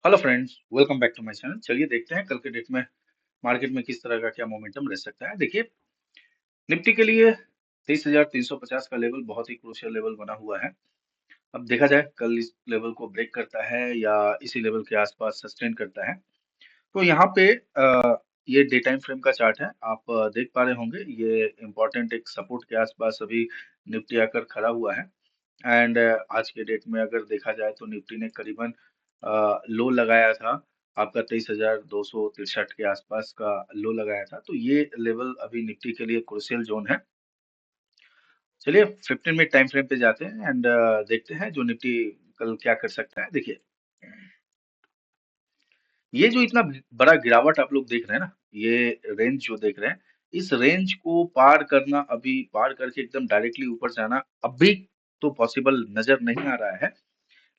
Hello friends, welcome back to my channel. चलिए देखते हैं कल के डेट में मार्केट में किस तरह का क्या मोमेंटम रह सकता है। देखिए, निफ्टी के लिए 23,350 का लेवल बहुत ही क्रूशियल लेवल बना हुआ है। अब देखा जाए कल इस लेवल को ब्रेक करता है या इसी लेवल के आसपास सस्टेन करता है। तो यहाँ पे ये डे टाइम फ्रेम का चार्ट है। आप देख पा रहे होंगे, ये इम्पोर्टेंट एक सपोर्ट के आसपास अभी निफ्टी आकर खड़ा हुआ है। एंड आज के डेट में अगर देखा जाए तो निफ्टी ने करीबन लो लगाया था, आपका 23,263 के आसपास का लो लगाया था। तो ये लेवल अभी निफ्टी के लिए क्रूशियल जोन है। चलिए 15 मिनट टाइम फ्रेम पे जाते हैं एंड देखते हैं जो निफ्टी कल क्या कर सकता है। देखिए, ये जो इतना बड़ा गिरावट आप लोग देख रहे हैं ना, ये रेंज जो देख रहे हैं, इस रेंज को पार करना, अभी पार करके एकदम डायरेक्टली ऊपर जाना अभी तो पॉसिबल नजर नहीं आ रहा है।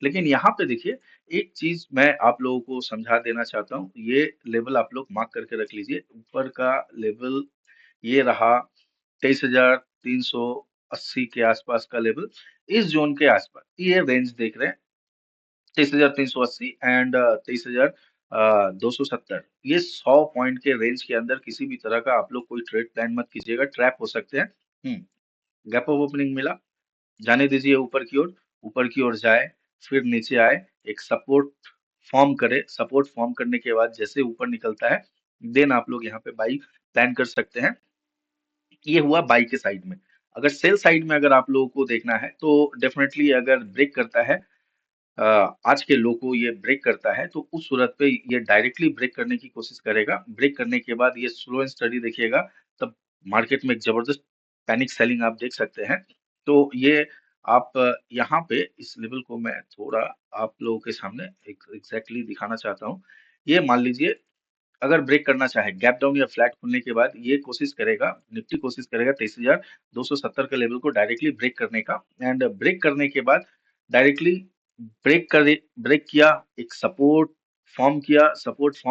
लेकिन यहाँ पे देखिए, एक चीज मैं आप लोगों को समझा देना चाहता हूँ। ये लेवल आप लोग मार्क करके रख लीजिए। ऊपर का लेवल ये रहा 23,380 के आसपास का लेवल। इस जोन के आसपास ये रेंज देख रहे हैं, 23,380 एंड 23,270। ये 100 पॉइंट के रेंज के अंदर किसी भी तरह का आप लोग कोई ट्रेड प्लान मत कीजिएगा, ट्रैप हो सकते हैं। गैप अप ओपनिंग मिला, जाने दीजिए ऊपर की ओर जाए, फिर नीचे आए, एक सपोर्ट फॉर्म करे। सपोर्ट फॉर्म करने के बाद जैसे ऊपर निकलता है, देन आप लोग यहाँ पे बाई प्लान कर सकते हैं। ये हुआ बाई के साइड में। अगर सेल साइड में अगर आप लोगों को देखना है तो डेफिनेटली अगर ब्रेक करता है, अ, आज के लो को ये ब्रेक करता है, तो उस सूरत पे ये डायरेक्टली ब्रेक करने की कोशिश करेगा। ब्रेक करने के बाद ये स्लो एंड स्टडी देखिएगा, तब मार्केट में एक जबरदस्त पैनिक सेलिंग आप देख सकते हैं। तो ये आप यहाँ पे इस लेवल को मैं थोड़ा आप लोगों के सामने एग्जैक्टली दिखाना चाहता हूँ। ये मान लीजिए, अगर ब्रेक करना चाहे गैप डाउन या फ्लैट खुलने के बाद, ये कोशिश करेगा, निफ्टी कोशिश करेगा 23,270 के लेवल को डायरेक्टली ब्रेक करने का। एंड ब्रेक करने के बाद डायरेक्टली ब्रेक किया, एक सपोर्ट फॉर्म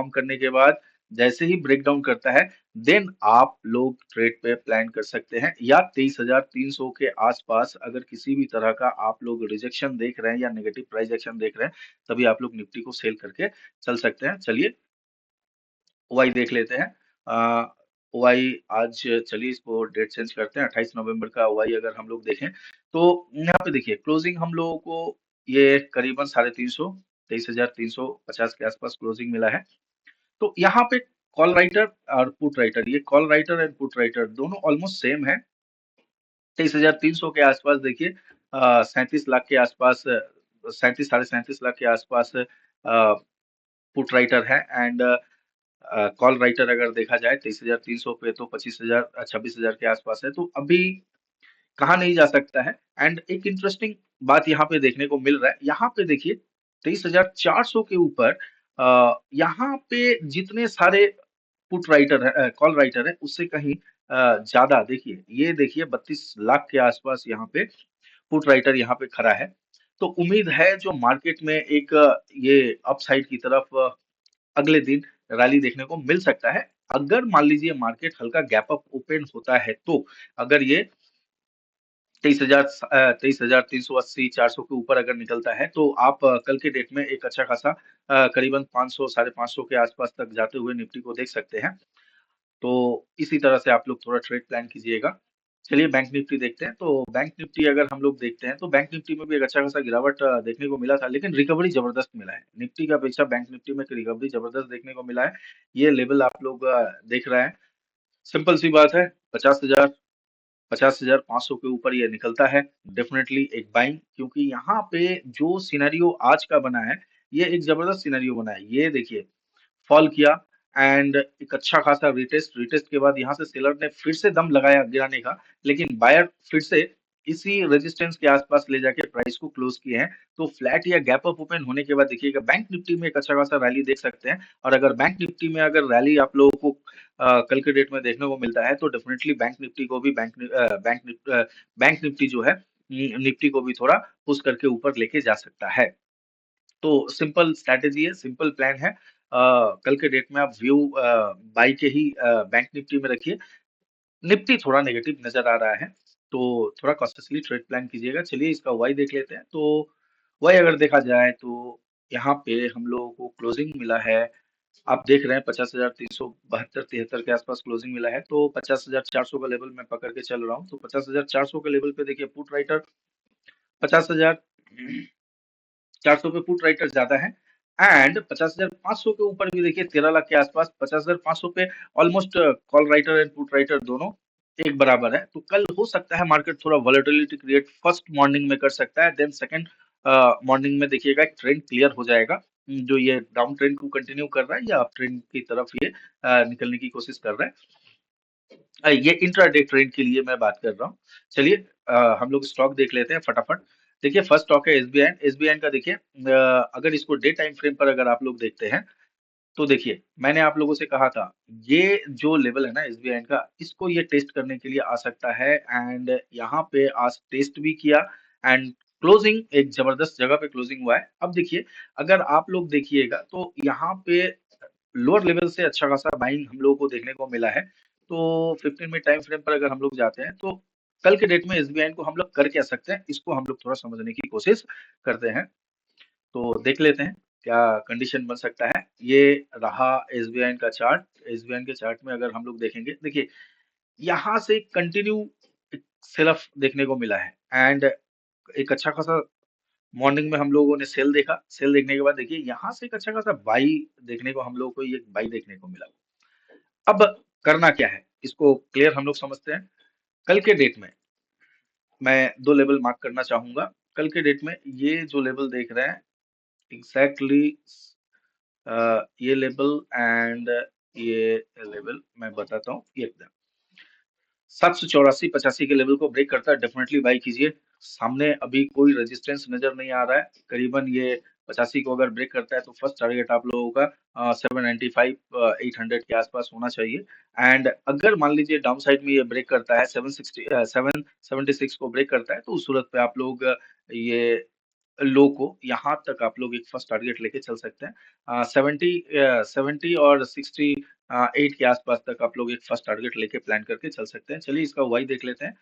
करने के बाद जैसे ही ब्रेक डाउन करता है, देन आप लोग ट्रेड पे प्लान कर सकते हैं। या 23,300 के आसपास अगर किसी भी तरह का आप लोग रिजेक्शन देख रहे हैं या नेगेटिव प्राइस एक्शन देख रहे हैं, तभी आप लोग निफ्टी को सेल करके चल सकते हैं। चलिए ओवाई देख लेते हैं। ओवाई आज, चलिए इसको डेट चेंज करते हैं। 28 नवंबर का ओवाई अगर हम लोग देखें तो यहाँ पे देखिए क्लोजिंग हम लोगों को ये करीबन 350, 23,350 के आसपास क्लोजिंग मिला है। तो यहाँ पे कॉल राइटर और पुट राइटर, ये call writer and put writer दोनों ऑलमोस्ट सेम है। 23,300 के आसपास देखिए, 37 लाख के आसपास, 37 3.5 लाख के आसपास पुट राइटर है। एंड कॉल राइटर अगर देखा जाए 23,300 पे तो 25,000 26,000 के आसपास है। तो अभी कहा नहीं जा सकता है। एंड एक इंटरेस्टिंग बात यहाँ पे देखने को मिल रहा है। यहाँ पे देखिए 23,400 के ऊपर यहाँ पे जितने सारे पुट राइटर है, कॉल राइटर है, उससे कहीं ज्यादा देखिए, ये देखिए 32 लाख के आसपास यहाँ पे पुट राइटर यहाँ पे खड़ा है। तो उम्मीद है जो मार्केट में एक ये अपसाइड की तरफ अगले दिन रैली देखने को मिल सकता है। अगर मान लीजिए मार्केट हल्का गैप अप ओपन होता है, तो अगर ये 23,380 400 के ऊपर अगर निकलता है, तो आप कल के डेट में एक अच्छा खासा करीबन 500 550 के आसपास तक जाते हुए निफ्टी को देख सकते हैं। तो इसी तरह से आप लोग थोड़ा ट्रेड प्लान कीजिएगा। चलिए बैंक निफ्टी देखते हैं। तो बैंक निफ्टी अगर हम लोग देखते हैं तो बैंक निफ्टी में भी एक अच्छा खासा गिरावट देखने को मिला था, लेकिन रिकवरी जबरदस्त मिला है। निफ्टी की अपेक्षा बैंक निफ्टी में रिकवरी जबरदस्त देखने को मिला है। ये लेवल आप लोग देख रहे हैं, सिंपल सी बात है। 50,000, 50,500 के ऊपर ये निकलता है, डेफिनेटली एक बाइंग। क्योंकि यहाँ पे जो सिनेरियो आज का बना है, ये एक जबरदस्त सिनेरियो बना है। ये देखिए, फॉल किया एंड एक अच्छा खासा रिटेस्ट के बाद यहाँ से सेलर ने फिर से दम लगाया गिराने का, लेकिन बायर फिर से इसी रेजिस्टेंस के आसपास ले जाके प्राइस को क्लोज किए हैं। तो फ्लैट या गैप अप ओपन होने के बाद देखिएगा बैंक निफ्टी में एक अच्छा खासा रैली देख सकते हैं। और अगर बैंक निफ्टी में अगर रैली आप लोगों को कल के डेट में देखने को मिलता है, तो डेफिनेटली बैंक निफ्टी को भी बैंक निफ्टी जो है, निफ्टी को भी थोड़ा पुश करके ऊपर लेके जा सकता है। तो सिंपल स्ट्रैटेजी है, सिंपल प्लान है। कल के डेट में आप व्यू बाई के ही बैंक निफ्टी में रखिए। निफ्टी थोड़ा नेगेटिव नजर आ रहा है, तो थोड़ा कॉशियसली ट्रेड प्लान कीजिएगा। चलिए इसका वाई देख लेते हैं। तो वाई अगर देखा जाए तो यहाँ पे हम लोगों को क्लोजिंग मिला है, आप देख रहे हैं 50,372 73 के आसपास क्लोजिंग मिला है। तो 50,400 का लेवल मैं पकड़ के चल रहा हूँ। तो 50,400 के लेवल पे देखिए पुट राइटर 50,400 पे पुट राइटर ज्यादा है, एंड 50,500 के ऊपर भी देखिए 13 लाख के आसपास 50,500 पे almost call writer and put writer दोनों एक बराबर है। तो कल हो सकता है मार्केट थोड़ा वॉलेटिलिटी क्रिएट फर्स्ट मॉर्निंग में कर सकता है, देन सेकंड मॉर्निंग में देखिएगा एक ट्रेंड क्लियर हो जाएगा। जो ये डाउन ट्रेंड को कंटिन्यू कर रहा है या अप ट्रेंड की तरफ ये निकलने की कोशिश कर रहा है। ये इंट्राडे ट्रेड के लिए मैं बात कर रहा हूँ। चलिए हम लोग स्टॉक देख लेते हैं फटाफट। देखिए फर्स्ट स्टॉक है एसबीआई। एसबीआई का देखिए अगर इसको डे टाइम फ्रेम पर अगर आप लोग देखते हैं तो देखिए मैंने आप लोगों से कहा था ये जो लेवल है ना एसबीआई का, इसको ये टेस्ट करने के लिए आ सकता है, एंड यहाँ पे आज टेस्ट भी किया, एंड क्लोजिंग एक जबरदस्त जगह पे क्लोजिंग हुआ है। अब देखिए अगर आप लोग देखिएगा तो यहाँ पे लोअर लेवल से अच्छा खासा बाइंग हम लोगों को देखने को मिला है। तो 15 मिनट टाइम फ्रेम पर अगर हम लोग जाते हैं तो कल के डेट में एसबीआई को हम लोग कर क्या सकते हैं, इसको हम लोग थोड़ा समझने की कोशिश करते हैं। तो देख लेते हैं क्या कंडीशन बन सकता है। ये रहा एसबीआई का चार्ट। एसबीआई के चार्ट में अगर हम लोग देखेंगे, देखिए यहाँ से कंटिन्यू सेल ऑफ देखने को मिला है, एंड एक अच्छा खासा मॉर्निंग में हम लोगों ने सेल देखा। सेल देखने के बाद देखिए यहाँ से एक अच्छा खासा बाई देखने को हम लोगों को ये बाई देखने को मिला। अब करना क्या है इसको क्लियर हम लोग समझते हैं। कल के डेट में मैं दो लेवल मार्क करना चाहूंगा। कल के डेट में ये जो लेवल देख रहे हैं एग्जैक्टली ये लेवल एंड ये लेवल मैं बताता हूँ एकदम 784-85 के लेवल को ब्रेक करता है, डेफिनेटली बाई कीजिए। सामने अभी कोई रेजिस्टेंस नजर नहीं आ रहा है। करीबन ये 85 को अगर ब्रेक करता है तो फर्स्ट टारगेट आप लोगों का 795 800 के आसपास होना चाहिए। एंड अगर मान लीजिए डाउन साइड में ये ब्रेक करता है 776 को ब्रेक करता है, तो उस सूरत पे आप लोग ये लो को यहाँ तक आप लोग एक फर्स्ट टारगेट लेके चल सकते हैं। 70 और 68 के आसपास तक आप लोग एक फर्स्ट टारगेट लेके प्लान करके चल सकते हैं। चलिए इसका वाई देख लेते हैं।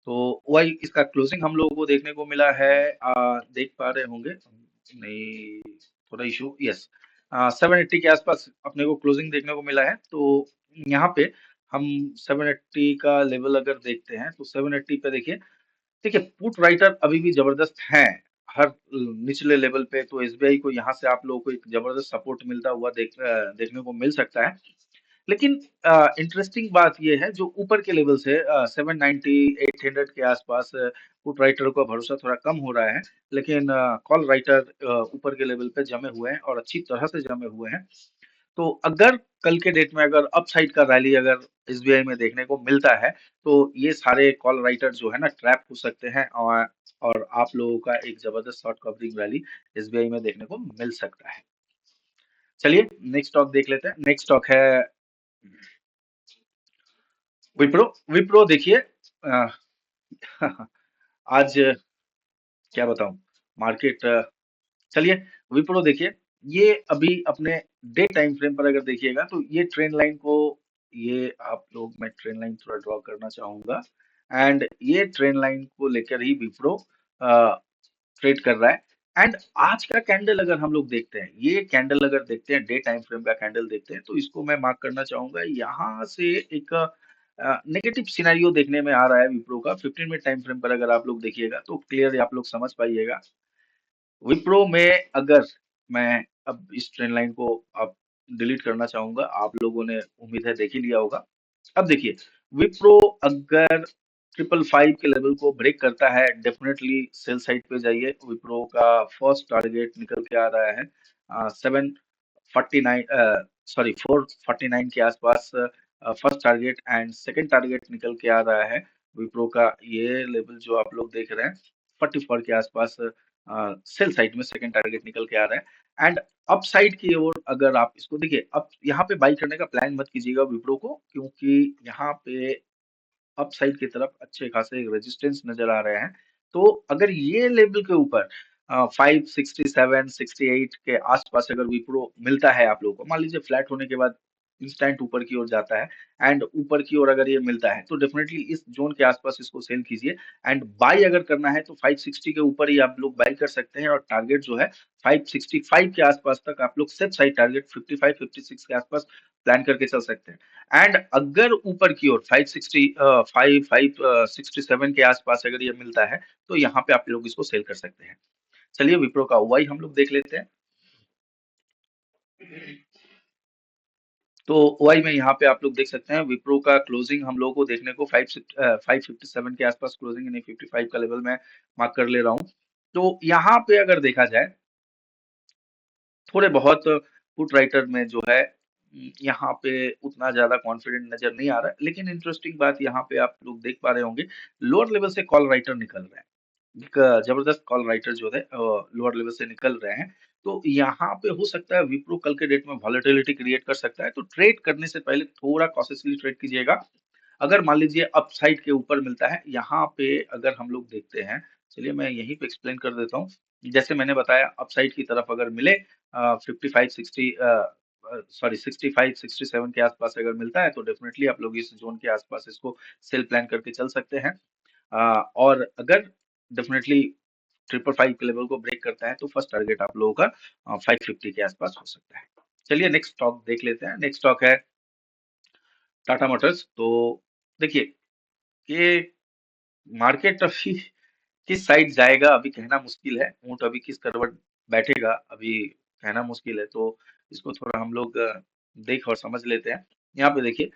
तो वाई इसका क्लोजिंग हम लोगों को देखने को मिला है, देख पा रहे होंगे नहीं, थोड़ा इशू, यस 780 के आसपास अपने को क्लोजिंग देखने को मिला है। तो यहाँ पे हम 780 का लेवल अगर देखते हैं तो 780 पे देखिए, देखिए पुट राइटर अभी भी जबरदस्त हैं हर निचले लेवल पे। तो एसबीआई को यहाँ से आप लोगों को एक जबरदस्त सपोर्ट मिलता हुआ देखने को मिल सकता है। लेकिन इंटरेस्टिंग बात यह है जो ऊपर के लेवल से 790 800 के आसपास पुट राइटर का भरोसा थोड़ा कम हो रहा है, लेकिन कॉल राइटर ऊपर के लेवल पे जमे हुए हैं और अच्छी तरह से जमे हुए हैं। तो अगर कल के डेट में अगर अपसाइड का रैली अगर एसबीआई में देखने को मिलता है तो ये सारे कॉल राइटर जो है ना ट्रैप हो सकते हैं, और आप लोगों का एक जबरदस्त शॉर्ट कवरिंग रैली एसबीआई में देखने को मिल सकता है। चलिए नेक्स्ट स्टॉक देख लेते हैं। नेक्स्ट स्टॉक है विप्रो। विप्रो देखिए अ, आज क्या बताऊं मार्केट, चलिए विप्रो देखिए ये अभी अपने डे टाइम फ्रेम पर अगर देखिएगा तो ये ट्रेंड लाइन को, ये आप लोग, मैं ट्रेंड लाइन थोड़ा ड्रॉ करना चाहूंगा, एंड ये ट्रेंड लाइन को लेकर ही विप्रो ट्रेड कर रहा है। एंड आज का कैंडल अगर हम लोग देखते हैं, ये कैंडल अगर देखते हैं डे टाइम फ्रेम का कैंडल देखते हैं, तो इसको मैं मार्क करना चाहूंगा। यहाँ से एक नेगेटिव सिनेरियो देखने में आ रहा है विप्रो का। 15 मिनट टाइम फ्रेम पर अगर आप लोग देखिएगा तो क्लियर आप लोग समझ पाइएगा। विप्रो में अगर मैं अब इस ट्रेंड लाइन को अब डिलीट करना चाहूंगा, आप लोगों ने उम्मीद है देख ही लिया होगा। अब देखिए विप्रो अगर 555 के लेवल को ब्रेक करता है, डेफिनेटली सेल साइड पे जाइए। विप्रो का फर्स्ट टारगेट निकल के आ रहा है 749, सॉरी 449 के आसपास first target, and second target निकल के आ रहा है विप्रो का ये लेवल जो आप लोग देख रहे हैं 44 के आसपास। सेल साइड में सेकंड टारगेट निकल के आ रहा है, एंड अप साइड की ओर अगर आप इसको देखिए, अब यहाँ पे बाई करने का प्लान मत कीजिएगा विप्रो को, क्योंकि यहाँ पे अप साइड की तरफ अच्छे खासे रेजिस्टेंस नजर आ रहे हैं। तो अगर ये लेवल के ऊपर 567 68 के आसपास अगर विप्रो मिलता है आप लोगों को, मान लीजिए फ्लैट होने के बाद इंस्टेंट ऊपर की ओर जाता है एंड ऊपर की ओर अगर ये मिलता है तो डेफिनेटली इस जोन के आसपास इसको सेल कीजिए एंड बाई अगर करना है तो 560 के ऊपर ही आप लोग बाई कर सकते हैं और टारगेट जो है 565 के आसपास तक आप लोग सेफ साइड टारगेट 55 56 के आसपास प्लान करके चल सकते हैं एंड अगर ऊपर की ओर 567 के आसपास अगर ये मिलता है तो यहाँ पे आप लोग इसको सेल कर सकते हैं। चलिए विप्रो का वाई हम लोग देख लेते हैं। तो ओआई में यहाँ पे आप लोग देख सकते हैं विप्रो का क्लोजिंग हम लोगों को देखने को 557 के आसपास क्लोजिंग यानी 55 का लेवल मैं मार्क कर ले रहा हूँ। तो यहाँ पे अगर देखा जाए थोड़े बहुत पुट राइटर में जो है यहाँ पे उतना ज्यादा कॉन्फिडेंट नजर नहीं आ रहा है, लेकिन इंटरेस्टिंग बात यहाँ पे आप लोग देख पा रहे होंगे लोअर लेवल से कॉल राइटर निकल रहे हैं। एक जबरदस्त कॉल राइटर जो है लोअर लेवल से निकल रहे हैं। तो यहाँ पे हो सकता है विप्रो कल के डेट में वॉलेटिलिटी क्रिएट कर सकता है, तो ट्रेड करने से पहले थोड़ा कॉशियसली ट्रेड कीजिएगा। अगर मान लीजिए अपसाइड के ऊपर मिलता है यहाँ पे अगर हम लोग देखते हैं, चलिए मैं यहीं पे एक्सप्लेन कर देता हूँ। जैसे मैंने बताया अपसाइड की तरफ अगर मिले 55 60 सॉरी 65 67 के आसपास अगर मिलता है तो डेफिनेटली आप लोग इस जोन के आसपास इसको सेल प्लान करके चल सकते हैं। और अगर डेफिनेटली 555 के लेवल को ब्रेक करता है तो फर्स्ट टारगेट आप लोगों का 550 के आसपास हो सकता है। चलिए नेक्स्ट स्टॉक देख लेते हैं। नेक्स्ट स्टॉक है टाटा मोटर्स। तो देखिए ये मार्केट अभी किस साइड जाएगा अभी कहना मुश्किल है। ऊंट अभी किस करवट बैठेगा अभी कहना मुश्किल है। तो इसको थोड़ा हम लोग देख और समझ लेते हैं। यहाँ पे देखिए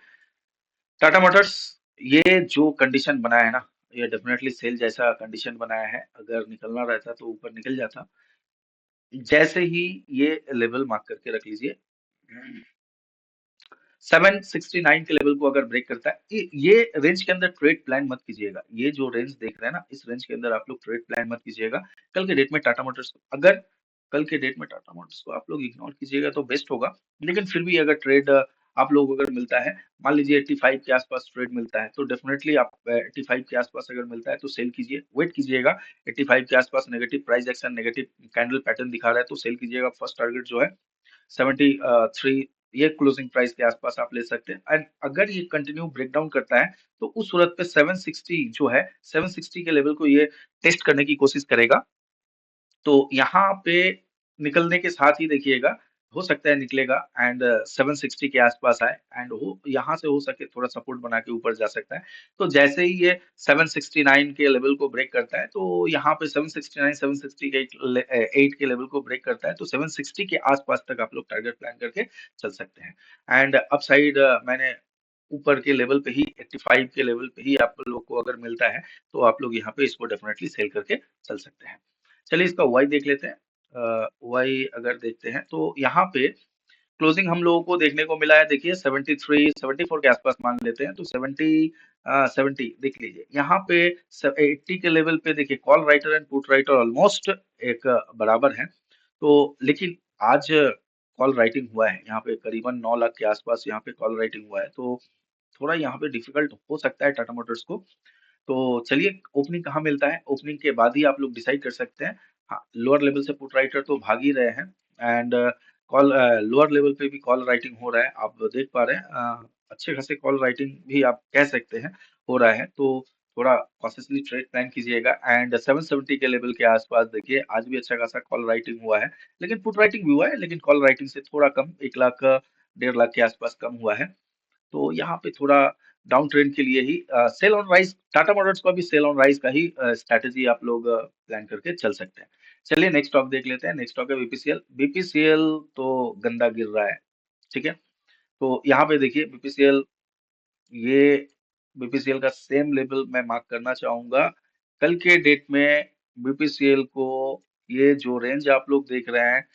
टाटा मोटर्स ये जो कंडीशन बनाया है ना, ये डेफिनेटली सेल जैसा कंडीशन बनाया है। अगर निकलना रहता तो ऊपर निकल जाता। जैसे ही ये लेवल मार्क करके रख लीजिए 769 के लेवल को अगर ब्रेक करता है ये रेंज के अंदर ट्रेड प्लान मत कीजिएगा। ये जो रेंज देख रहे हैं ना इस रेंज के अंदर आप लोग ट्रेड प्लान मत कीजिएगा। कल के डेट में टाटा मोटर्स अगर कल के डेट में टाटा मोटर्स को आप लोग इग्नोर कीजिएगा तो बेस्ट होगा। लेकिन फिर भी अगर ट्रेड आप लोग अगर मिलता है मान लीजिए 85 के आसपास ट्रेड मिलता है तो डेफिनेटली आप 85 के आसपास अगर मिलता है तो सेल कीजिए। वेट कीजिएगा 85 के आसपास negative price action negative candle pattern दिखा रहा है तो सेल कीजिएगा। फर्स्ट टारगेट जो है 73 ये क्लोजिंग प्राइस के आसपास आप ले सकते हैं एंड अगर ये कंटिन्यू ब्रेक डाउन करता है तो उस सूरत पे 760 जो है 760 के लेवल को ये टेस्ट करने की कोशिश करेगा। तो यहाँ पे निकलने के साथ ही देखिएगा हो सकता है निकलेगा एंड 760 के आसपास आए एंड हो यहाँ से हो सके थोड़ा सपोर्ट बना के ऊपर जा सकता है। तो जैसे ही ये 769 के लेवल को ब्रेक करता है तो यहाँ पे 769 768 के लेवल को ब्रेक करता है तो 760 के आसपास तक आप लोग टारगेट प्लान करके चल सकते हैं। एंड अपसाइड मैंने ऊपर के लेवल पे ही 85 के लेवल पे ही आप लोग को अगर मिलता है तो आप लोग यहाँ पे इसको डेफिनेटली सेल करके चल सकते हैं। चलिए इसका वाई देख लेते हैं। वाई अगर देखते हैं तो यहाँ पे क्लोजिंग हम लोगों को देखने को मिला है। देखिए 73 74 के आसपास मान लेते हैं तो 70 देख लीजिए यहाँ पे 80 के लेवल पे देखिए call writer and put writer almost एक बराबर है। तो लेकिन आज कॉल राइटिंग हुआ है यहाँ पे करीबन 9 लाख के आसपास यहाँ पे कॉल राइटिंग हुआ है। तो थोड़ा यहाँ पे डिफिकल्ट हो सकता है टाटा मोटर्स को। तो चलिए ओपनिंग कहाँ मिलता है ओपनिंग के बाद ही आप लोग डिसाइड कर सकते हैं। हाँ लोअर लेवल से पुट राइटर तो भाग ही रहे हैं एंड कॉल लोअर लेवल पे भी कॉल राइटिंग हो रहा है आप देख पा रहे हैं। अच्छे खासे कॉल राइटिंग भी आप कह सकते हैं हो रहा है। तो थोड़ा कॉशियसली ट्रेड प्लान कीजिएगा एंड 770 के लेवल के आसपास देखिए आज भी अच्छा खासा कॉल राइटिंग हुआ है। लेकिन पुट राइटिंग भी हुआ है लेकिन कॉल राइटिंग से थोड़ा कम 1 लाख 1.5 लाख के आसपास कम हुआ है। तो यहाँ पे थोड़ा डाउन ट्रेंड के लिए ही sell on rise Tata Motors का भी सेल ऑन राइज का ही स्ट्रैटेजी आप लोग प्लान करके चल सकते हैं। चलिए नेक्स्ट स्टॉक देख लेते हैं। नेक्स्ट स्टॉक है बीपीसीएल। बीपीसीएल तो गंदा गिर रहा है। ठीक है। तो यहाँ पे देखिए बीपीसीएल ये बीपीसीएल का सेम लेवल मैं मार्क करना चाहूंगा। कल के डेट में बीपीसीएल को ये जो रेंज आप लोग देख रहे हैं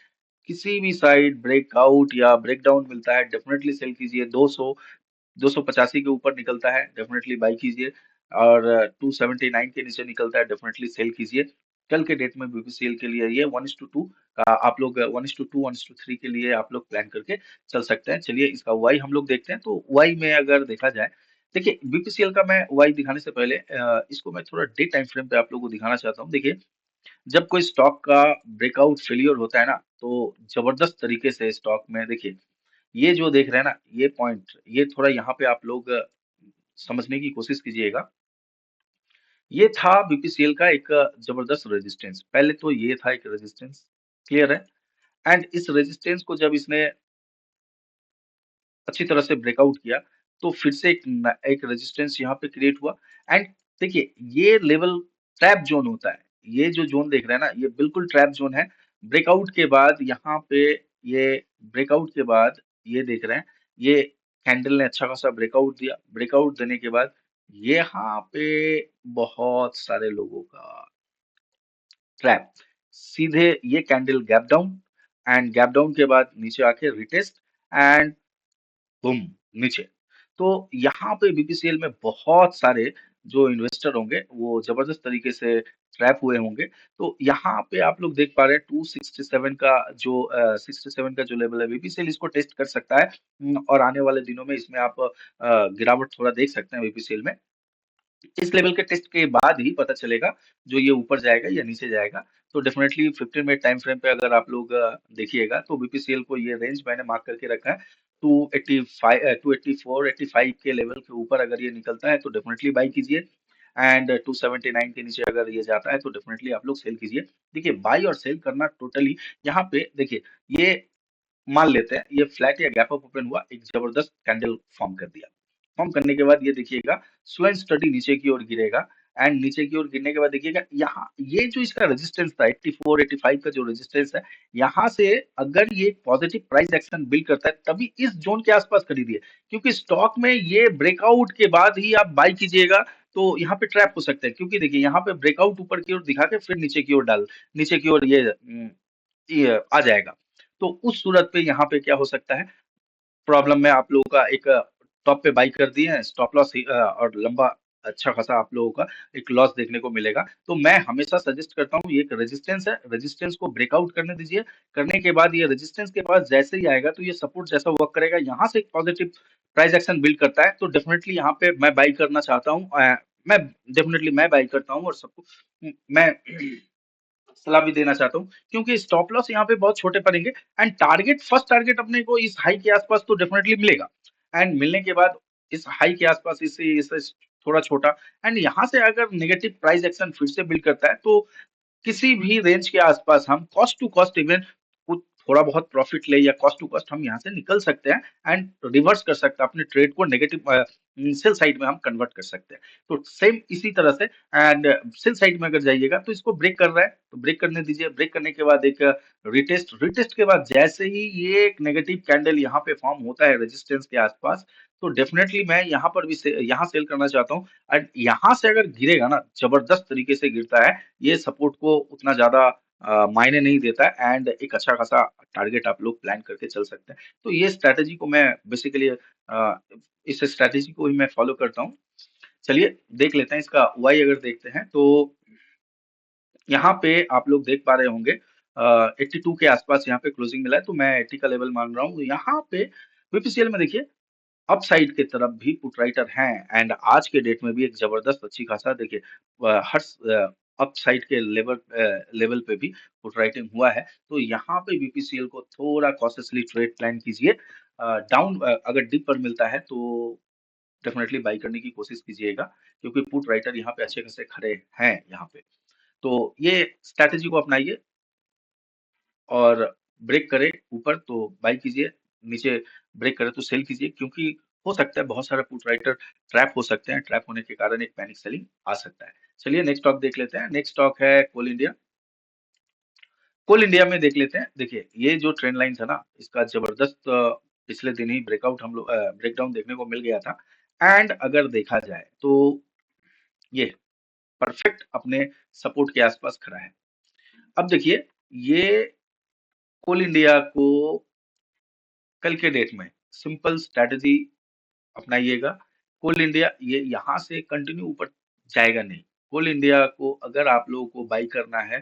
किसी भी साइड ब्रेकआउट या ब्रेकडाउन मिलता है डेफिनेटली सेल कीजिए। 285 के ऊपर निकलता है डेफिनेटली बाई कीजिए और 279 के नीचे निकलता है डेफिनेटली सेल कीजिए। कल के डेट में बीपीसीएल के लिए ये 1:2 का आप लोग 1:2 1:3 के लिए आप लोग प्लान करके चल सकते हैं। चलिए इसका वाई हम लोग देखते हैं। तो वाई में अगर देखा जाए देखिए बीपीसीएल का मैं वाई दिखाने से पहले इसको मैं थोड़ा डे टाइम फ्रेम पे आप लोगों को दिखाना चाहता हूँ। देखिए जब कोई स्टॉक का ब्रेकआउट फेलियर होता है ना तो जबरदस्त तरीके से स्टॉक में देखिए ये जो देख रहे हैं ना, ये पॉइंट, ये थोड़ा यहाँ पे आप लोग समझने की कोशिश कीजिएगा। ये था बीपीसीएल का एक जबरदस्त रेजिस्टेंस। पहले तो ये था एक रेजिस्टेंस, क्लियर है? एंड इस रेजिस्टेंस को जब इसने अच्छी तरह से ब्रेकआउट किया, तो फिर से एक रेजिस्टेंस यहाँ पे क्रिएट हुआ। एंड देखिए, ये लेवल ट्रैप जोन होता है। ये जो जोन देख रहे हैं ना, ये बिल्कुल ट्रैप जोन है। ब्रेकआउट के बाद यहाँ पे, ये ब्रेकआउट के बाद ये देख रहे हैं, ये कैंडल ने अच्छा खासा ब्रेकआउट दिया। ब्रेकआउट देने के बाद यहाँ पे बहुत सारे लोगों का ट्रैप, सीधे ये candle gap down, and gap down के बाद नीचे आके रिटेस्ट, एंड बूम, नीचे। तो यहाँ पे बीपीसीएल में बहुत सारे जो इन्वेस्टर होंगे वो जबरदस्त तरीके से ट्रैप हुए होंगे। तो यहाँ पे आप लोग देख पा रहे हैं 267 का जो 67 का जो लेवल है, बीपीसीएल इसको टेस्ट कर सकता है। और आने वाले दिनों में इसमें आप गिरावट थोड़ा देख सकते हैं बीपीसीएल में। इस लेवल के टेस्ट के बाद ही पता चलेगा जो ये ऊपर जाएगा या नीचे जाएगा। तो डेफिनेटली 15 मिनट टाइम फ्रेम पे अगर आप लोग देखिएगा, तो बीपीसीएल को ये रेंज मैंने मार्क करके रखा है 285 284 85 के लेवल के ऊपर अगर ये निकलता है तो डेफिनेटली बाई कीजिए। एंड 279 के नीचे अगर ये जाता है तो डेफिनेटली आप लोग सेल कीजिए। देखिए, बाई और सेल करना टोटली यहाँ पे देखिए, ये मान लेते हैं ये फ्लैट या गैप अप ओपन हुआ, एक जबरदस्त कैंडल फॉर्म कर दिया। फॉर्म करने के बाद ये देखिएगा स्लो एंड स्टडी नीचे की ओर गिरेगा। एंड नीचे की ओर गिरने के बाद देखिएगा यहाँ ये जो इसका रेजिस्टेंस था 84 85 का जो रेजिस्टेंस है, यहाँ से अगर ये पॉजिटिव प्राइस एक्शन बिल्ड करता है तभी इस जोन के आसपास खरीदिए। क्योंकि स्टॉक में ये ब्रेकआउट के बाद ही आप बाई कीजिएगा, तो यहाँ पे ट्रैप हो सकते हैं। क्योंकि देखिए यहाँ पे ब्रेकआउट ऊपर की ओर दिखा के फिर नीचे की ओर डाल, नीचे की ओर ये आ जाएगा। तो उस सूरत पे यहाँ पे क्या हो सकता है, प्रॉब्लम में आप लोगों का एक टॉप पे बाई कर दिए हैं, स्टॉप लॉस और लंबा अच्छा खासा आप लोगों का एक लॉस देखने को मिलेगा। तो मैं हमेशा सजेस्ट करता हूँ, ये एक रेजिस्टेंस है, रेजिस्टेंस को ब्रेकआउट करने दीजिए। करने के बाद ये रेजिस्टेंस के पास जैसे ही आएगा तो ये सपोर्ट जैसा वर्क करेगा, यहाँ से एक पॉजिटिव प्राइस एक्शन बिल्ड करता है तो डेफिनेटली यहाँ पे मैं बाई करना चाहता हूँ। मैं डेफिनेटली मैं बाई करता हूँ और सबको मैं सलाह भी देना चाहता हूँ, क्योंकि स्टॉप लॉस यहाँ पे बहुत छोटे पड़ेंगे। एंड टारगेट, फर्स्ट टारगेट अपने को इस हाई के आसपास तो डेफिनेटली मिलेगा। एंड मिलने के बाद इस हाई के आसपास इससे थोड़ा छोटा, एंड यहाँ से अगर नेगेटिव प्राइस एक्शन फिर से बिल्ड करता है तो किसी भी रेंज के आसपास हम कॉस्ट टू कॉस्ट इवन कुछ थोड़ा बहुत प्रॉफिट ले या कॉस्ट टू कॉस्ट हम यहाँ से निकल सकते हैं। एंड रिवर्स कर सकते हैं अपने ट्रेड को, नेगेटिव सेल साइड में हम कन्वर्ट कर सकते हैं। तो सेम इसी तरह से, एंड सेल साइड में अगर जाइएगा तो इसको ब्रेक कर रहा है तो ब्रेक करने दीजिए। ब्रेक करने के बाद एक रिटेस्ट, रिटेस्ट के बाद जैसे ही ये एक नेगेटिव कैंडल यहाँ पे फॉर्म होता है रेजिस्टेंस के आसपास, तो डेफिनेटली मैं यहाँ पर भी यहाँ सेल करना चाहता हूँ। एंड यहाँ से अगर गिरेगा ना, जबरदस्त तरीके से गिरता है, ये सपोर्ट को उतना ज्यादा मायने नहीं देता है। एंड एक अच्छा खासा टारगेट आप लोग प्लान करके चल सकते हैं। तो ये स्ट्रैटेजी को मैं बेसिकली इस स्ट्रैटेजी को ही मैं फॉलो करता हूँ। चलिए देख लेते हैं इसका वाई। अगर देखते हैं तो यहाँ पे आप लोग देख पा रहे होंगे 82 के आसपास यहाँ पे क्लोजिंग मिला है, तो मैं 80 का लेवल मान रहा हूँ। यहाँ पे बीपीसीएल में देखिए अपसाइड की तरफ भी पुट राइटर हैं। एंड आज के डेट में भी एक जबरदस्त अच्छी खासा देखिए हर अपसाइड के लेवल पे भी पुट राइटिंग हुआ है। तो यहाँ पे बीपीसीएल को थोड़ा कॉशियसली ट्रेड प्लान कीजिए। डाउन अगर डिप पर मिलता है तो डेफिनेटली बाई करने की कोशिश कीजिएगा, क्योंकि पुट राइटर यहाँ पे अच्छे खासे खड़े हैं यहाँ पे। तो ये स्ट्रैटेजी को अपनाइए, और ब्रेक करे ऊपर तो बाई कीजिए, नीचे ब्रेक करे तो सेल कीजिए। क्योंकि हो सकता है बहुत सारे पुट राइटर ट्रैप हो सकते हैं, ट्रैप होने के कारण एक पैनिक सेलिंग आ सकता है। चलिए नेक्स्ट स्टॉक देख लेते हैं। नेक्स्ट स्टॉक है कोल इंडिया। कोल इंडिया में देख लेते हैं। देखिए, ये जो ट्रेंड लाइन था ना, इसका जबरदस्त पिछले दिन ही ब्रेकआउट हम लोग ब्रेकडाउन देखने को मिल गया था। एंड अगर देखा जाए तो ये परफेक्ट अपने सपोर्ट के आसपास खड़ा है। अब देखिए, ये कोल इंडिया को कल के डेट में सिंपल स्ट्रैटेजी अपनाइएगा। कोल इंडिया ये यहाँ से कंटिन्यू ऊपर जाएगा नहीं। कोल इंडिया को अगर आप लोगों को बाई करना है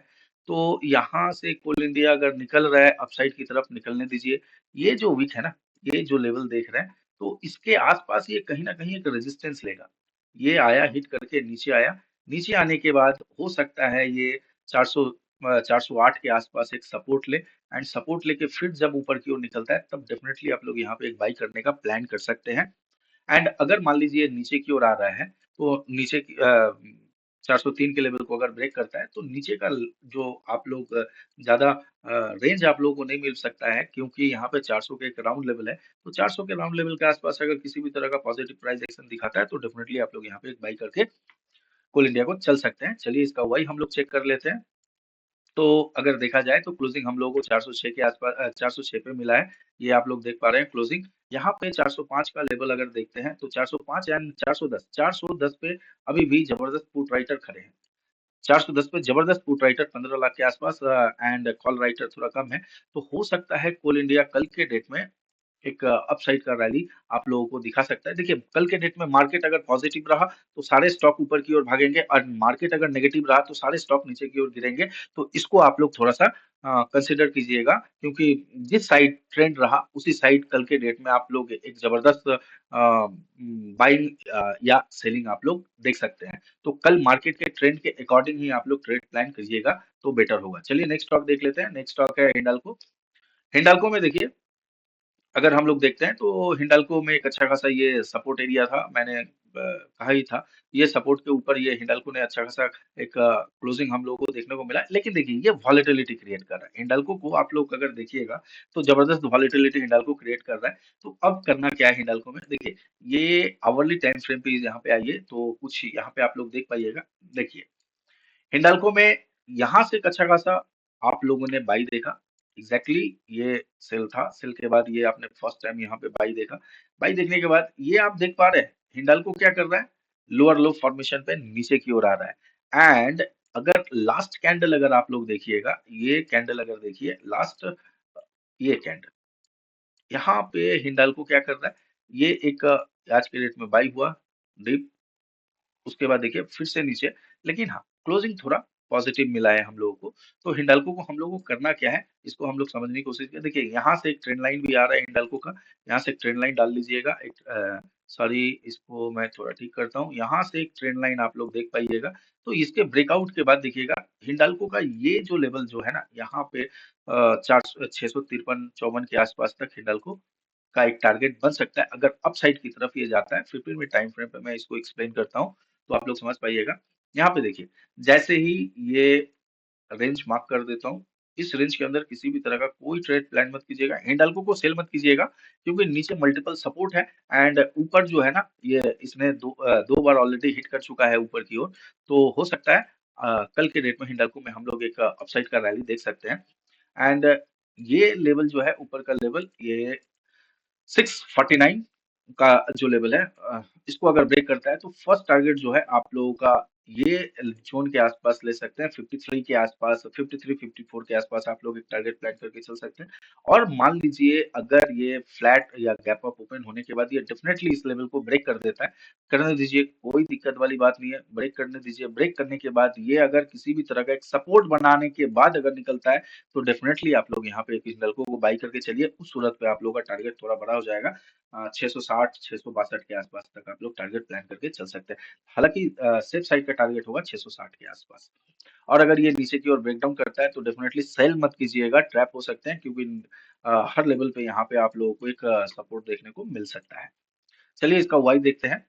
तो यहाँ से कोल इंडिया अगर निकल रहा है अपसाइड की तरफ, निकलने दीजिए। ये जो वीक है ना, ये जो लेवल देख रहे हैं, तो इसके आसपास ये कहीं ना कहीं एक रेजिस्टेंस लेगा। ये आया, हिट करके नीचे आया। नीचे आने के बाद हो सकता है ये 400 408 के आसपास एक सपोर्ट ले, एंड सपोर्ट लेके फिर जब ऊपर की ओर निकलता है तब डेफिनेटली आप लोग यहाँ पे एक बाई करने का प्लान कर सकते हैं। एंड अगर मान लीजिए नीचे की ओर आ रहा है तो नीचे की 403 के लेवल को अगर ब्रेक करता है तो नीचे का जो आप लोग ज्यादा रेंज आप लोगों को नहीं मिल सकता है, क्योंकि यहाँ पे 400 के एक राउंड लेवल है। तो 400 के राउंड लेवल के आसपास अगर किसी भी तरह का पॉजिटिव प्राइस एक्शन दिखाता है तो डेफिनेटली आप लोग यहाँ पे एक बाई करके कोल इंडिया को चल सकते हैं। चलिए इसका वाई हम लोग चेक कर लेते हैं। तो अगर देखा जाए तो क्लोजिंग हम लोगों को 406 के आसपास 406 पे मिला है। ये आप लोग देख पा रहे हैं क्लोजिंग। यहाँ पे 405 का लेवल अगर देखते हैं तो 405 एंड 410 पे अभी भी जबरदस्त पुट राइटर खड़े हैं। 410 पे जबरदस्त पुट राइटर 15 लाख के आसपास, एंड कॉल राइटर थोड़ा कम है। तो हो सकता है कोल इंडिया कल के डेट में एक अपसाइड का रैली आप लोगों को दिखा सकता है। देखिए कल के डेट में मार्केट अगर पॉजिटिव रहा तो सारे स्टॉक ऊपर की ओर भागेंगे, और मार्केट अगर नेगेटिव रहा तो सारे स्टॉक नीचे की ओर गिरेंगे। तो इसको आप लोग थोड़ा सा कंसिडर कीजिएगा, क्योंकि जिस साइड ट्रेंड रहा उसी साइड कल के डेट में आप लोग एक जबरदस्त बाइंग या सेलिंग आप लोग देख सकते हैं। तो कल मार्केट के ट्रेंड के अकॉर्डिंग ही आप लोग ट्रेड प्लान करिएगा तो बेटर होगा। चलिए नेक्स्ट स्टॉक देख लेते हैं। नेक्स्ट स्टॉक है हिंडाल्को। हिंडाल्को में देखिए अगर हम लोग देखते हैं तो हिंडाल्को में एक अच्छा खासा ये सपोर्ट एरिया था, मैंने कहा ही था। ये सपोर्ट के ऊपर ये हिंडाल्को ने अच्छा खासा एक क्लोजिंग हम लोगों को देखने को मिला। लेकिन देखिए ये वॉलेटिलिटी क्रिएट कर रहा है हिंडाल्को को, आप लोग अगर देखिएगा तो जबरदस्त वॉलेटिलिटी हिंडाल्को क्रिएट कर रहा है। तो अब करना क्या है हिंडाल्को में, देखिए ये आवरली टाइम फ्रेम पे यहाँ पे आइए तो कुछ यहाँ पे आप लोग देख पाइएगा। देखिए हिंडाल्को में यहाँ से एक अच्छा खासा आप लोगों ने बाई देखा। एग्जैक्टली ये सेल था, सेल के बाद ये आपने फर्स्ट टाइम यहाँ पे बाई देखा। बाई देखने के बाद ये आप देख पा रहे हैं हिंडाल्को क्या कर रहा है, लोअर लो फॉर्मेशन पे नीचे की ओर आ रहा है। एंड अगर लास्ट कैंडल अगर आप लोग देखिएगा, ये कैंडल अगर देखिए लास्ट, ये कैंडल यहाँ पे हिंडाल्को क्या कर रहा है, ये एक आज के डेट में बाई हुआ डीप, उसके बाद देखिए फिर से नीचे। लेकिन हाँ क्लोजिंग थोड़ा पॉजिटिव मिला है हम लोगों को। तो हिंडाल्को को हम लोगों को करना क्या है, इसको हम लोग समझने की कोशिश करें। देखिए यहाँ से एक ट्रेंड लाइन भी आ रहा है हिंडाल्को का, यहाँ से एक ट्रेंड लाइन डाल लीजिएगा। एक सॉरी, इसको मैं थोड़ा ठीक करता हूँ। यहाँ से एक ट्रेंड लाइन आप लोग देख पाइएगा। तो इसके ब्रेकआउट के बाद देखिएगा हिंडाल्को का ये जो लेवल जो है ना, यहाँ पे 653-54 के आसपास तक हिंडाल्को का एक टारगेट बन सकता है अगर अपसाइड की तरफ ये जाता है। 15 मिनट टाइम फ्रेम पे मैं इसको एक्सप्लेन करता हूँ तो आप लोग समझ पाइएगा। यहाँ पे देखिए जैसे ही ये रेंज मार्क कर देता हूँ, इस रेंज के अंदर किसी भी तरह का कोई ट्रेड प्लान मत कीजिएगा, हिंडाल्को को सेल मत कीजिएगा, क्योंकि नीचे मल्टीपल सपोर्ट है। एंड ऊपर जो है ना, ये इसने दो बार ऑलरेडी हिट कर चुका है ऊपर की ओर। तो हो सकता है कल के डेट में हिंडाल्को में हम लोग एक अपसाइड का रैली देख सकते हैं। एंड ये लेवल जो है ऊपर का लेवल, ये 649 का जो लेवल है, इसको अगर ब्रेक करता है तो फर्स्ट टारगेट जो है आप लोगों का ये जोन के आसपास ले सकते हैं। 53 के आसपास, 53 54 के आसपास आप लोग एक टारगेट प्लान करके चल सकते हैं। और मान लीजिए अगर ये फ्लैट या गैप अप ओपन होने के बाद ये डेफिनेटली इस लेवल को ब्रेक कर देता है, करने दीजिए, कोई दिक्कत वाली बात नहीं है, ब्रेक करने दीजिए। ब्रेक करने के बाद ये अगर किसी भी तरह का एक सपोर्ट बनाने के बाद अगर निकलता है तो डेफिनेटली आप लोग यहाँ पे एक हिंडाल्को को बाई करके चलिए। उस सूरत पे आप लोगों का टारगेट थोड़ा बड़ा हो जाएगा। 660 662 के आसपास तक आप लोग टारगेट प्लान करके चल सकते हैं। हालांकि सेफ साइड का टारगेट होगा 660 के आसपास। और अगर ये नीचे की ओर ब्रेकडाउन करता है तो डेफिनेटली सेल मत कीजिएगा, ट्रैप हो सकते हैं, क्योंकि हर लेवल पे यहाँ पे आप लोगों को एक सपोर्ट देखने को मिल सकता है। चलिए इसका वाई देखते हैं।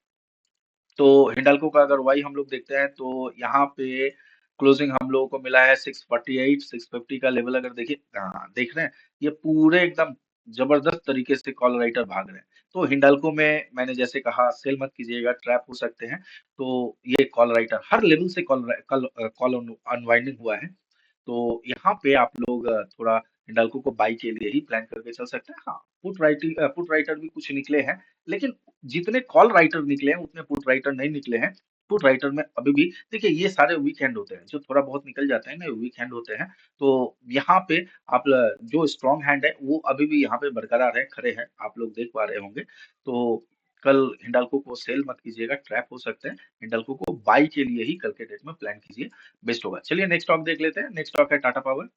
तो हिंडाल्को का अगर वाई हम लोग देखते हैं तो यहाँ पे क्लोजिंग हम लोगों को मिला है 648 650 का लेवल अगर देखिए, हाँ देख रहे हैं, ये पूरे एकदम जबरदस्त तरीके से कॉल राइटर भाग रहे हैं। तो हिंडाल्को में मैंने जैसे कहा सेल मत कीजिएगा, ट्रैप हो सकते हैं। तो ये कॉल राइटर हर लेवल से कॉल अनवाइंडिंग हुआ है। तो यहाँ पे आप लोग थोड़ा हिंडाल्को को बाई के लिए ही प्लान करके चल सकते हैं। हाँ पुट राइटर भी कुछ निकले हैं, लेकिन जितने कॉल राइटर निकले हैं उतने पुट राइटर नहीं निकले हैं। पुट राइटर में अभी भी देखिए ये सारे वीक हैंड होते हैं, जो थोड़ा बहुत निकल जाते हैं ना वीक हैंड होते हैं। तो यहाँ पे आप जो स्ट्रॉन्ग हैंड है वो अभी भी यहाँ पे बरकरार है, खड़े हैं, आप लोग देख पा रहे होंगे। तो कल हिंडाल्को को सेल मत कीजिएगा, ट्रैप हो सकते हैं। हिंडाल्को को बाई के लिए ही कल के डेट में प्लान कीजिए, बेस्ट होगा। चलिए नेक्स्ट स्टॉक देख लेते हैं। नेक्स्ट स्टॉक है टाटा पावर।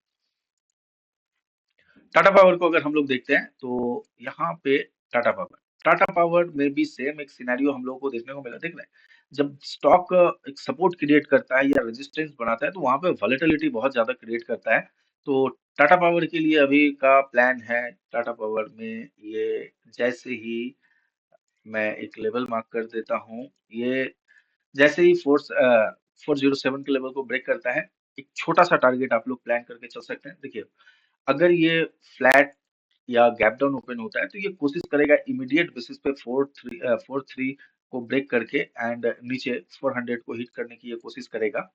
टाटा पावर को अगर हम लोग देखते हैं तो यहाँ पे टाटा पावर में भी सेम एक सिनेरियो हम लोगों को देखने को मिला, देख रहे हैं। जब स्टॉक एक सपोर्ट क्रिएट करता है या रेजिस्टेंस बनाता है तो वहां पे वॉलेटिलिटी बहुत ज्यादा क्रिएट करता है। तो टाटा पावर के लिए अभी का प्लान है, टाटा पावर में ये जैसे ही मैं एक लेवल मार्क कर देता हूँ, ये जैसे ही 407 के लेवल को ब्रेक करता है, एक छोटा सा टारगेट आप लोग प्लान करके चल सकते हैं। देखिए, अगर ये फ्लैट या गैप डाउन ओपन होता है तो ये कोशिश करेगा इमीडिएट बेसिस पे 4-3 को ब्रेक करके एंड नीचे 400 को हिट करने की ये कोशिश करेगा।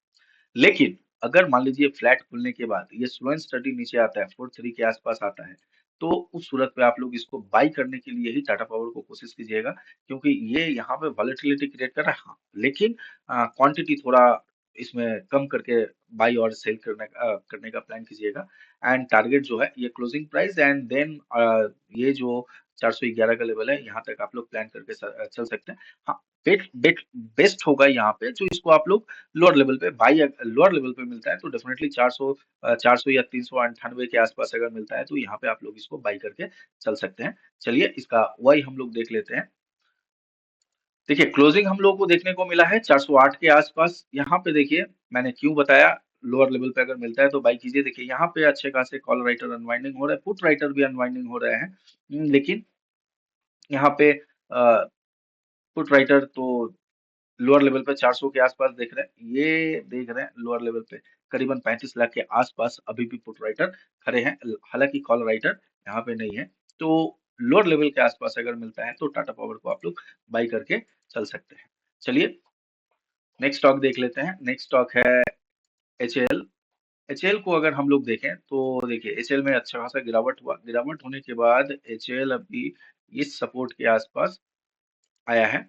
लेकिन अगर मान लीजिए फ्लैट खुलने के बाद ये स्लो एंड स्टडी नीचे आता है, 4-3 के आसपास आता है, तो उस सूरत पे आप लोग इसको बाई करने के लिए ही टाटा पावर को कोशिश कीजिएगा, क्योंकि ये यहाँ पे वॉलेटिलिटी क्रिएट कर रहा है। हाँ, लेकिन क्वांटिटी थोड़ा इसमें कम करके बाई और सेल करने का प्लान कीजिएगा। एंड टारगेट जो है ये क्लोजिंग प्राइस एंड देन ये जो 411 का लेवल है, यहाँ तक आप लोग प्लान करके चल सकते हैं। हाँ, बेट बेट बेस्ट होगा यहाँ पे जो इसको आप लोग लोअर लेवल पे लोअर लेवल पे मिलता है तो डेफिनेटली 400 या 398 के आसपास अगर मिलता है तो यहाँ पे आप लोग इसको बाई करके चल सकते हैं। चलिए इसका वाई हम लोग देख लेते हैं। देखिए, क्लोजिंग हम लोगों को देखने को मिला है 408 के आसपास। यहाँ पे देखिए, मैंने क्यों बताया लोअर लेवल पे अगर मिलता है तो बाई कीजिए। देखिए यहाँ पे अच्छे खासे कॉल राइटर अनवाइंडिंग हो रहा है, पुट राइटर भी अनवाइंडिंग हो रहे हैं। लेकिन यहाँ पे पुट राइटर तो लोअर लेवल पे 400 के आसपास देख रहे हैं, ये देख रहे हैं लोअर लेवल पे करीबन 35 लाख के आसपास अभी भी पुट राइटर खड़े हैं। हालांकि कॉल राइटर यहाँ पे नहीं है। तो लोअर लेवल के आसपास अगर मिलता है तो टाटा पावर को आप लोग बाई करके चल सकते हैं। चलिए नेक्स्ट स्टॉक देख लेते हैं। नेक्स्ट स्टॉक है एचएएल। एचएएल को अगर हम लोग देखें तो देखिए एचएएल में अच्छा खासा गिरावट हुआ, गिरावट होने के बाद एचएएल अभी इस सपोर्ट के आसपास आया है।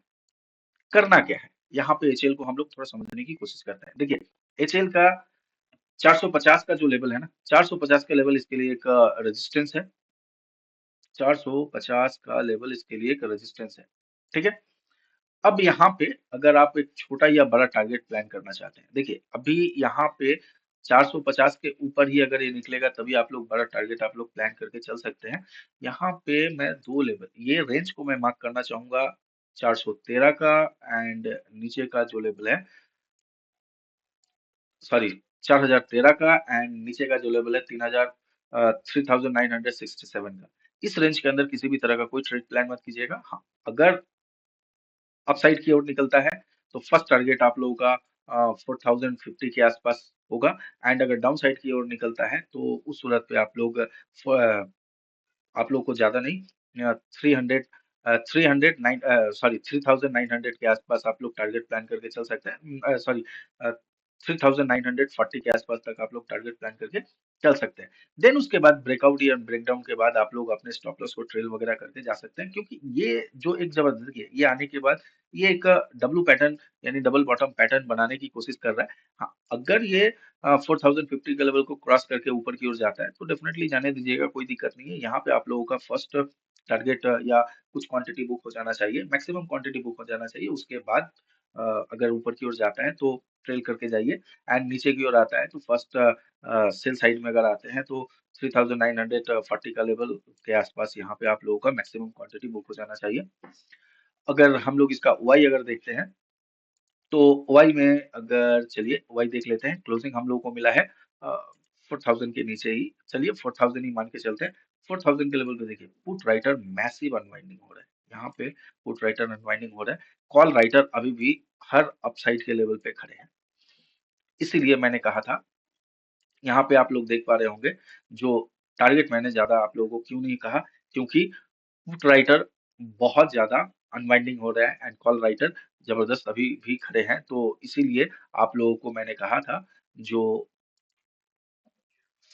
करना क्या है, यहाँ पे एचएएल को हम लोग थोड़ा समझने की कोशिश करते हैं। देखिए एचएएल का 450 का जो लेवल है ना, 450 का लेवल इसके लिए एक रेजिस्टेंस है। 450 का लेवल इसके लिए एक रेजिस्टेंस है। ठीक है। अब यहाँ पे अगर आप एक छोटा या बड़ा टारगेट प्लान करना चाहते हैं, देखिए अभी यहाँ पे 450 के ऊपर ही अगर ये निकलेगा तभी आप लोग बड़ा टारगेट आप लोग प्लान करके चल सकते हैं। यहाँ पे मैं दो लेवल, ये रेंज को मैं मार्क करना चाहूंगा 413 का एंड नीचे का जो लेवल है, सॉरी 4013 का एंड नीचे का जो लेवल है 3967 का। इस रेंज के अंदर किसी भी तरह का कोई ट्रेड प्लान मत कीजिएगा। हाँ, अगर अपसाइड की ओर निकलता है तो फर्स्ट टारगेट आप लोगों का 4050 के आसपास होगा। एंड अगर डाउन साइड की ओर निकलता है तो उस सूरत पे आप लोग को ज्यादा नहीं 3900 के आसपास आप लोग टारगेट प्लान करके चल सकते हैं। सॉरी 3940 के आसपास तक आप लोग टारगेट प्लान करके चल सकते हैं। देन उसके बाद ब्रेकआउट या ब्रेकडाउन के बाद आप लोग अपने स्टॉप लॉस को ट्रेल वगैरह करके जा सकते हैं, क्योंकि ये जो एक जबरदस्त ये आने के बाद ये एक डब्लू पैटर्न यानी डबल बॉटम पैटर्न बनाने की कोशिश कर रहा है। हाँ, अगर ये 4050 के लेवल को क्रॉस करके ऊपर की ओर जाता है तो डेफिनेटली जाने दीजिएगा, कोई दिक्कत नहीं है। यहाँ पे आप लोगों का फर्स्ट टारगेट या कुछ क्वांटिटी बुक हो जाना चाहिए, मैक्सिमम क्वांटिटी बुक हो जाना चाहिए। उसके बाद अगर ऊपर की ओर जाता है तो ट्रेल करके जाइए एंड नीचे की ओर आता है तो फर्स्ट सेल साइड में अगर आते हैं तो 3940 का लेवल के आसपास यहाँ पे आप लोगों का मैक्सिमम क्वांटिटी बुक हो जाना चाहिए। अगर हम लोग इसका वाई अगर देखते हैं तो वाई में अगर चलिए वाई देख लेते हैं। क्लोजिंग हम लोगों को मिला है 4000 के नीचे ही, चलिए 4000 ही मान के चलते हैं। 4000 के लेवल पे देखिए पुट राइटर मैसिव अनवाइंडिंग हो रहा है, यहाँ पे पुट राइटर अनवाइंडिंग हो रहा है। कॉल राइटर अभी भी हर अपसाइड के लेवल पे खड़े हैं। इसीलिए मैंने कहा था, यहाँ पे आप लोग देख पा रहे होंगे जो टारगेट मैंने ज्यादा आप लोगों को क्यों नहीं कहा, क्योंकि पुट राइटर बहुत ज्यादा अनवाइंडिंग हो रहा है एंड कॉल राइटर जबरदस्त अभी भी खड़े हैं। तो इसीलिए आप लोगों को मैंने कहा था जो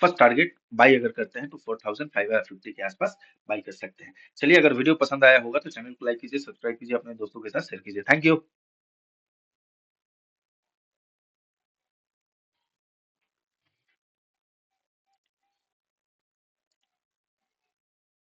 फर्स्ट टारगेट बाई अगर करते हैं तो 4550 के आसपास बाई कर सकते हैं। चलिए अगर वीडियो पसंद आया होगा तो चैनल को लाइक कीजिए, सब्सक्राइब कीजिए, अपने दोस्तों के साथ शेयर कीजिए। Thank you.